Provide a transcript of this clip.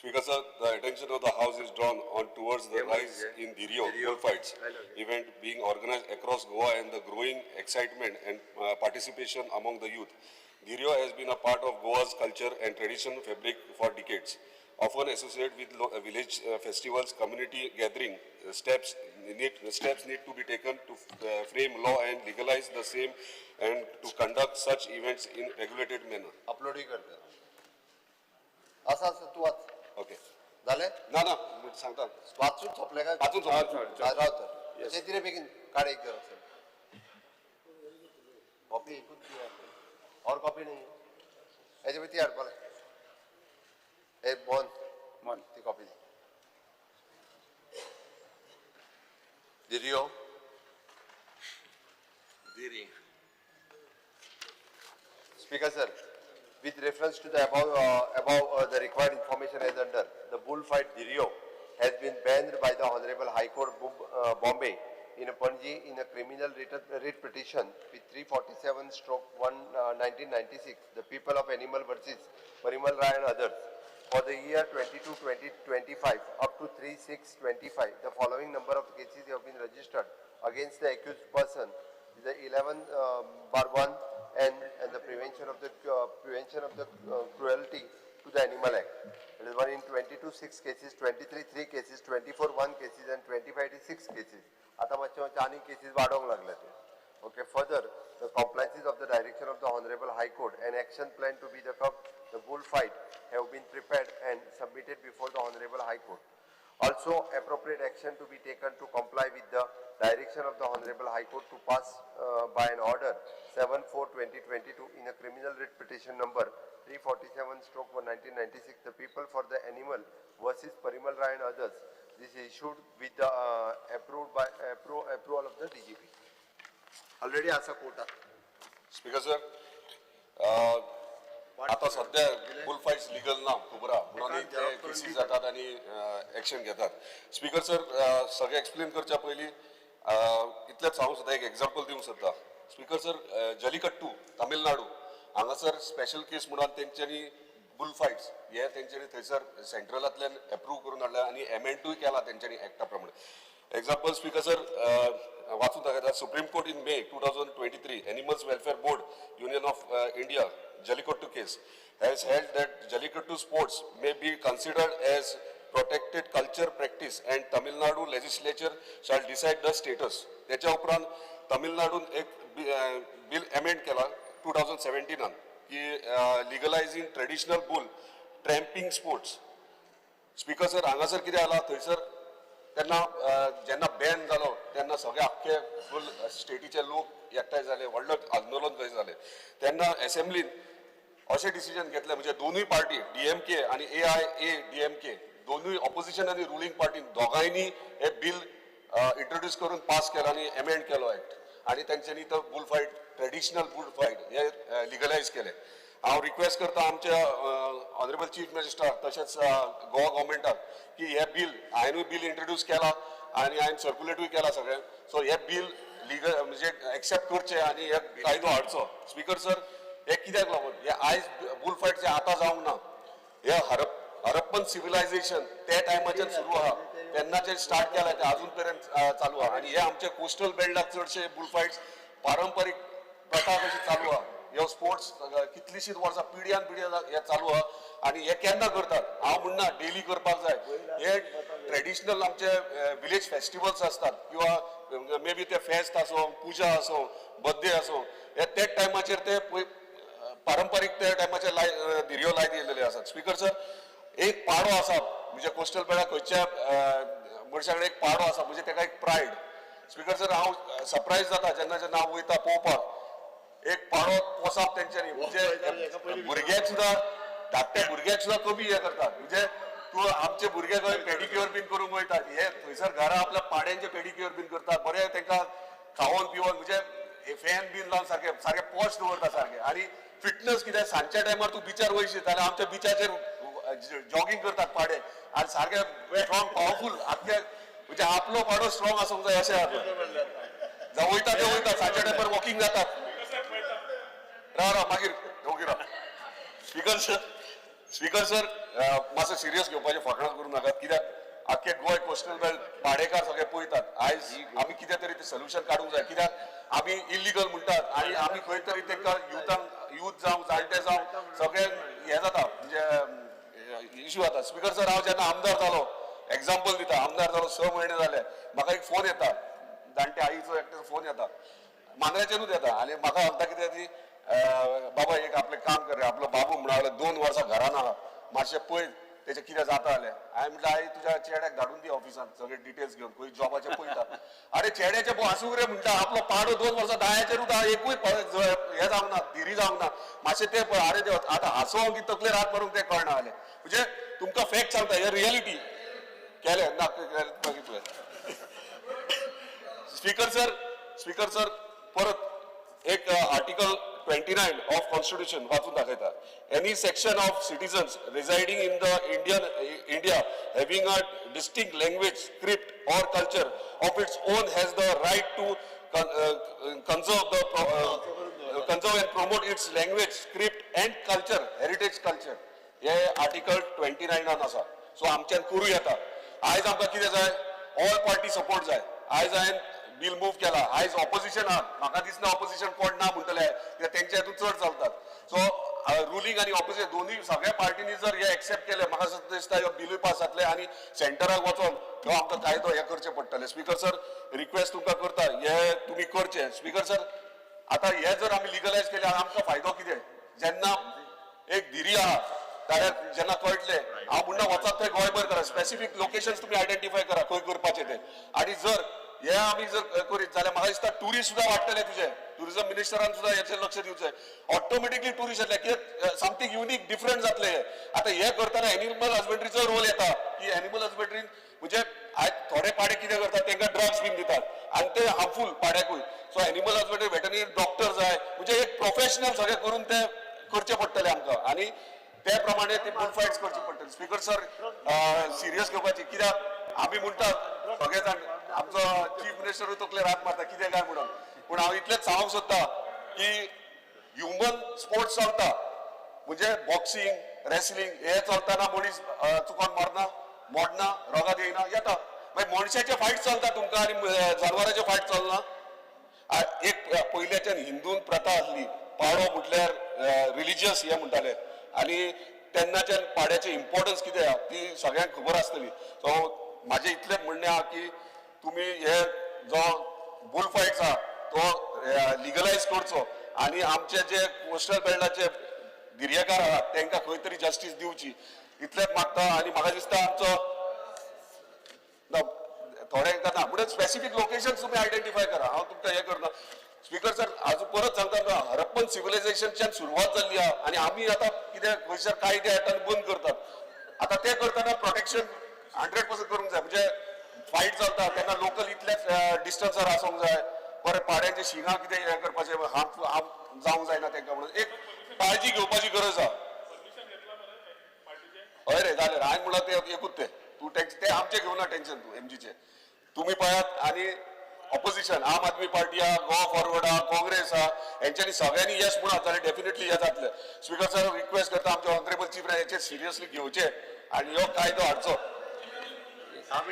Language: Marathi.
Speaker sir, the attention of the House is drawn on towards the rise in Dhirio bullfights event being organized across Goa and the growing excitement and participation among the youth. Dhirio has been a part of Goa's culture and tradition fabric for decades. Often associated with village festivals, community gathering, steps need to be taken to frame law and legalize the same and to conduct such events in regulated manner. Upload ही करते असं तू वाच Okay. झाले ना ना सांगता वाचून सोपले काय वाचून सोपले. राव तर शेतीने बेगीन काढ एक जर असेल कॉपी एकूच ती आहे. और कॉपी नाही याच्या ती आड बोला ए बोन ती copy Dhirio. Speaker sir, with reference to the above the required information as under, the bullfight Dhirio has been banned by the Honorable High Court Bombay in a Panji in a criminal writ petition with 347/1/1996, the people of Animal versus Parimal Rai and others. For the year 22-2025 up to 3/6/25, the following number of cases have been registered against the accused person: the 11/1 and the prevention of the cruelty to the animal act. It is 1 in 22 6 cases, 23 3 cases, 24 1 cases, and 25 6 cases. आता मागच्या आणि cases वाढवून लागले ते. Okay. Further, the compliances of the direction of the Honorable High Court and action plan to be the bullfight have been prepared and submitted before the Honorable High Court. Also, appropriate action to be taken to comply with the direction of the Honorable High Court to pass by an order 7/4/2022 in a criminal writ petition number 347/1996, the people for the animal versus Parimal Rai and others. This is issued with the approval of the DGP. Already असा कोटा. स्पीकर सर, आता सध्या बुलफाईट्स लिगल ना खुबरा म्हणून ते केसीस जातात आणि ऍक्शन घेतात. स्पीकर सर, सगळे एक्सप्लेन करच्या पयली इतलेच सांगू सोदता, एक एग्जांपल दिवंक सोदता. स्पीकर सर, जलीकट्टू तामिळनाडू हांगासर स्पेशल केस म्हणून तेंच्यांनी बुलफाईट्स हे तेंच्यांनी थंयसर सेंट्रलांतल्यान एप्रूव्ह करून हाडला आणि एमेंडूय केला तेंच्यांनी एक्टा प्रमाणे. Example, Speaker sir, वाचून दाखयता. Supreme Court in May 2023, Animals Welfare Board, Union of India, Jallikattu case, has held that Jallikattu sports may be considered as protected culture practice and Tamil Nadu legislature shall decide the status. त्याच्या उपरांत तमिळनाडून एक बिल अमेंड केला 2017 की legalizing traditional bull tramping sports. Speaker sir, हांगासर कितें जाला थंयसर तेन्ना जेन्ना बॅन जालो तेन्ना सगळे आख्खे फूल स्टेटीचे लोक एकठांय जाले, व्हडलें आंदोलन खंय जालें. तेन्ना असेंब्लीन अशें डिसिजन घेतलें, म्हणजे दोनूय पार्टी DMK आणि AIADMK दोनूय ऑपोजिशन आणि रुलींग पार्टीन दोगांयनी हे बिल इंट्रोड्यूस करून पास केला आणि अमेंड केलो एक्ट आणि तेंच्यांनी तो बुलफायट ट्रेडिशनल बुलफायट हे लिगलायज केले. हांव रिक्वेस्ट करता आमच्या ऑनरेबल चीफ मिनिस्टर तशेंच गोवा गव्हर्मेंटाक की हे बिल हांवेंनूय बिल इंट्रोड्यूस केला आणि हांवें सर्क्युलेटूय केला सगळ्यांक. सो हे बिल लिगल म्हणजे एक्सेप्ट करचे आणि हे कायदो हाडचो. स्पीकर सर, हे कित्याक लागून हे आयज बुलफायट जे आतां जावंक ना, हे हरप्पन सिव्हिलायझेशन ते टायमाचेर सुरू आहा तेन्नाचेर स्टार्ट केला ते अजून पर्यंत चालू आहा. आणि हे आमचे कोस्टल बेल्टाक चडशे बुलफायट्स पारंपारीक प्रथा कशी चालू आहा. ह्यो स्पोर्ट्स कितलीशींच वर्सां पिढ्यान हे चालू आहा आणि हे केन्ना करतात. हांव म्हणना डेली करपाक जाय. हे ट्रेडिशनल आमचे विलेज फेस्टिवल्स असतात किंवा मे बी ते फेस्त आसूं, पुजा आसूं, बर्थडे आसूं, हे तेच टायमाचेर ते पारंपारीक त्या टायमाचेर धिऱ्यो लायत येयलेले आसात. स्पीकर सर, एक पाडो आसा म्हणजे कोस्टल बेल्टाक खंयच्या मनशा कडेन एक पाडो आसा म्हणजे तेका एक प्रायड. स्पीकर सर, हांव सरप्रायज जाता जेन्ना हांव वयता पळोवपाक एक पाडो पोसप तेंच्यांनी, म्हणजे भुरग्याक सुद्दां धाकट्या भुरग्याक सुद्दां कमी हे करतात. म्हणजे तूं आमचे भुरगे खंय पेडिक्युअर बीन करूंक वयतात, हे थंयसर घरा आपल्या पाड्यांचे पेडिक्युअर बीन करतात, बरें तेंकां खावोन पिवोन म्हणजे फॅन बीन लावन सारखे पॉश दवरता सारखे. आणि फिटनेस कितें सांजच्या टायमार तूं बिचार वयशीत जाल्यार आमच्या बिचाचेर जॉगिंग करतात पाडे आणि सारखे स्ट्रॉंग पॉवरफुल आख्खे म्हणजे आपलो पाडो स्ट्रॉंग आसूंक जाय अशें जावं वयता ते वयता सांजच्या टायमार वॉकिंग जातात. राव मागीर दोगी राव. स्पीकर सर, स्पीकर सर मातसो सिरियस घेवपाचें फकाणां करूं नाकात कित्याक आख्खे गोंय कोस्टल बेल्ट पाडेकार सगळे पळयतात आयज आमी कितें तरी ते सोल्युशन काडूंक जाय कित्याक आमी इल्लीगल म्हणटात आनी आमी खंय तरी तांकां यूथ जावं जाणटे जावं सगळे हे जाता म्हणजे इश्यू जाता स्पीकर सर हांव जेन्ना आमदार जालो एग्जाम्पल दिता आमदार जालो 6 म्हयने जाले म्हाका एक फोन येता जाणटे आईचो एकटो फोन येता मांद्रेच्यानूच येता आनी म्हाका सांगता कितें ती बाबा एक आपलें काम कर रे आपलो बाबू म्हणून 2 वर्सां घरान आहा मातशें पळय तेचें कितें जाता जाल्यार हांवें म्हटलें आई तुज्या चेड्याक धाडून दी ऑफिसांत सगळे डिटेल्स घेवन खंय जॉबाचें पळयता अरे चेड्याचें आसूं रे म्हणटा आपलो पाडो 2 वर्सां दायाचेरूच आहा एकूय हें जावंक ना धिरी जावंक ना मातशें तें पळय अरे देव आतां हांसोंक की तकलेर हात मारूंक तें कळना जालें म्हणजे तुमकां फॅक्ट सांगता हें रियलिटी केलें ना मागीर तुवें स्पीकर सर परत एक आर्टिकल 29 ऑफ कॉन्स्टिट्यूशन वाचून दाखयता any section of citizens residing in the India having a distinct language script और culture of its own has the right to conserve and promote its language script and culture heritage culture हे आर्टिकल 29 आन आसा सो आमच्यान करूं येता आयज आमकां कितें जाय ऑल पार्टी सपोर्ट जाय आयज हांवें बिल मूव केला आयज ऑपोजिशन आहा म्हाका दिसना ऑपोजिशन कोण ना म्हणटले कित्याक तेंचे हातून चड चलतात सो रुलींग आनी ऑपोजिशन दोनूय सगळ्या पार्टीनी जर हे एक्सेप्ट केले म्हाका दिसता ह्यो बिलूय पास जातले आनी सेंटराक वचोन ह्यो आमकां कायदो हे करचे पडटले स्पीकर सर रिक्वेस्ट तुमकां करता हे तुमी करचे स्पीकर सर आतां हे जर आमी लिगलायज केले आमकां फायदो कितें जेन्ना एक धिरी आहा जाल्यार जेन्ना कळटले हांव म्हणना वचात थंय गोंयभर करा स्पेसिफीक लोकेशन्स तुमी आयडेंटिफाय करा खंय करपाचे ते आनी जर हे आमी जर करीत जाल्यार म्हाका दिसता टुरिस्ट सुद्दां वाडटले तुजे टुरिझम मिनिस्टरान सुद्दां हेचेर लक्ष दिवचें ऑटोमॅटिकली टुरिस्ट येतले कित्याक समथींग युनीक डिफरंट जातले हे आतां हे करतना एनिमल हजबंड्रीचो रोल येता की एनिमल हजबंड्रीन म्हणजे आयज थोडे पाडे कितें करतात तांकां ड्रग्स बीन दितात आनी ते हार्मफूल पाड्याकूय so animal husbandry veterinary doctor जाय म्हणजे एक प्रोफेशनल सगळें करून ते करचे पडटले आमकां आनी त्या प्रमाणे ती बुल फायट्स करची पडटली स्पीकर सर सिरियस घेवपाची कित्याक आमी म्हणटात सगळे जाण आमचो चीफ मिनिस्टरूय तकलेर हात मारता कितें काय म्हणून पूण हांव इतलेंच सांगूंक सोदतां की ह्युमन स्पोर्ट्स चलता म्हणजे बॉक्सिंग रेसलिंग हे चलतना मनीस चुकोन मरना मोडना रोगां येयना येता मागीर मनशाचे फायट चलता तुमकां आनी जानवरांचे फायट चलना एक पयल्याच्यान हिंदून प्रथा आसली पाडो म्हटल्यार रिलिजियस हे म्हणटाले आनी तेन्नाच्यान पाड्याचे इम्पॉर्टन्स कितें आहा ती सगळ्यांक खबर आसतली सो म्हाजें इतलेंच म्हणणें आहा की तुमी हे जो बुल फायट्स आहा तो लिगलायज करचो आनी आमचे जे कोस्टल बेल्टाचे गिर्येकार आहात तांकां खंय तरी जस्टीस दिवची इतलेंच मागता आनी म्हाका दिसता आमचो थोड्यांक ना म्हणून स्पेसिफीक लोकेशन्स तुमी आयडेंटिफाय करा हांव तुमकां हे करना स्पीकर सर आजून परत सांगता हरप्पन सिव्हिलायझेशनच्यान सुरवात जाल्ली आहा आनी आमी आतां कितें खंयसर कायदे हाडटात बंद करतात आतां ते करतना प्रोटेक्शन 100% करूंक जाय म्हणजे फायट चलता तेन्ना लोकल इतलेच डिस्टन्सार आसूंक जाय बरें पाड्यांचे शिंगां कितें हे करपाचें हार्म जावंक जायना तांकां म्हणून एक काळजी घेवपाची गरज आहा हय रे जालें हांवें म्हणलां ते एकूच तूं ते आमचे घेवना टेन्शन तूं एमजीचे तुमी पळयात आनी ऑपोजिशन आम आदमी पार्टी आहा गोवा फॉरवर्ड आहा काँग्रेस आहा हेंच्यांनी सगळ्यांनी येस म्हणत जाल्यार डेफिनेटली हे जातलें स्पीकर सर रिक्वेस्ट करता आमचे ऑनरेबल चीफ हेचेर सिरियसली घेवचे आनी हो कायदो हाडचो